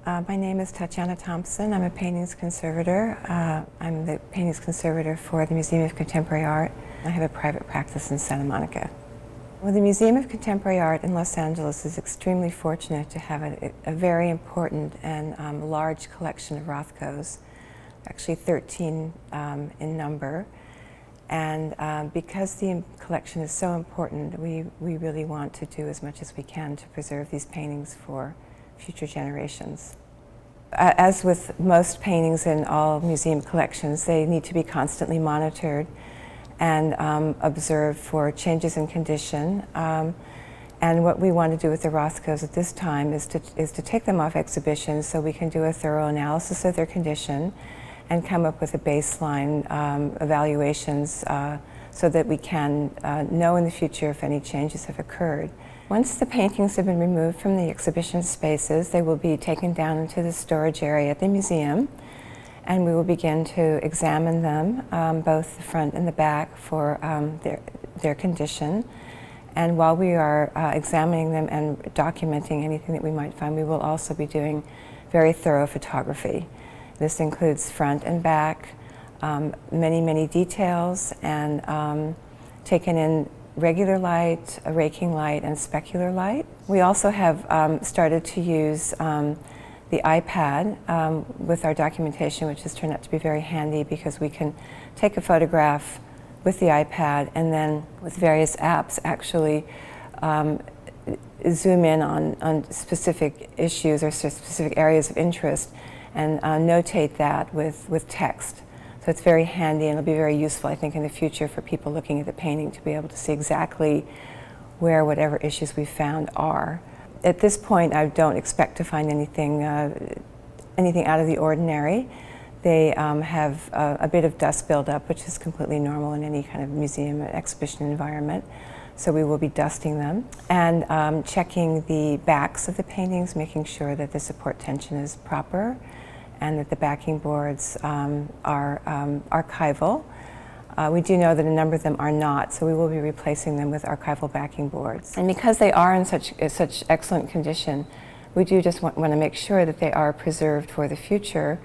My name is Tatyana Thompson. I'm a paintings conservator. I'm the paintings conservator for the Museum of Contemporary Art. I have a private practice in Santa Monica. Well, the Museum of Contemporary Art in Los Angeles is extremely fortunate to have a very important and large collection of Rothkos, actually 13 in number. And because the collection is so important, we really want to do as much as we can to preserve these paintings for future generations. As with most paintings in all museum collections, they need to be constantly monitored and observed for changes in condition. And what we want to do with the Rothkos at this time is to take them off exhibition so we can do a thorough analysis of their condition and come up with a baseline evaluations so that we can know in the future if any changes have occurred. Once the paintings have been removed from the exhibition spaces, they will be taken down into the storage area at the museum, and we will begin to examine them, both the front and the back, for their condition. And while we are examining them and documenting anything that we might find, we will also be doing very thorough photography. This includes front and back, many details, and taken in regular light, a raking light, and specular light. We also have started to use the iPad with our documentation, which has turned out to be very handy because we can take a photograph with the iPad and then with various apps actually zoom in on specific issues or specific areas of interest and notate that with text. So it's very handy, and it'll be very useful, I think, in the future for people looking at the painting to be able to see exactly where whatever issues we found are. At this point, I don't expect to find anything out of the ordinary. They have a bit of dust buildup, which is completely normal in any kind of museum exhibition environment. So we will be dusting them and checking the backs of the paintings, making sure that the support tension is proper and that the backing boards are archival. We do know that a number of them are not, so we will be replacing them with archival backing boards. And because they are in such excellent condition, we do just want to make sure that they are preserved for the future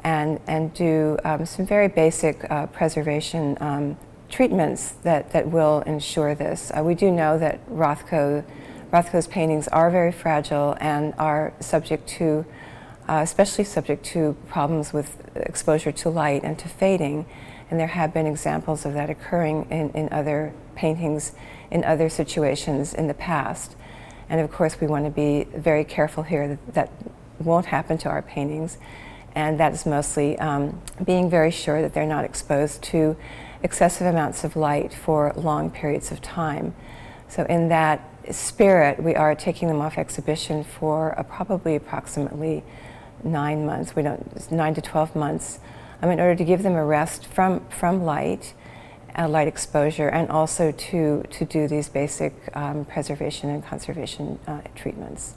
and do some very basic preservation treatments that will ensure this. We do know that Rothko's paintings are very fragile and are subject to especially subject to problems with exposure to light and to fading. And there have been examples of that occurring in other paintings, in other situations in the past. And of course, we want to be very careful here that won't happen to our paintings. And that is mostly being very sure that they're not exposed to excessive amounts of light for long periods of time. So in that spirit, we are taking them off exhibition for probably approximately 9 months, 9 to 12 months, in order to give them a rest from light, light exposure, and also to do these basic preservation and conservation treatments.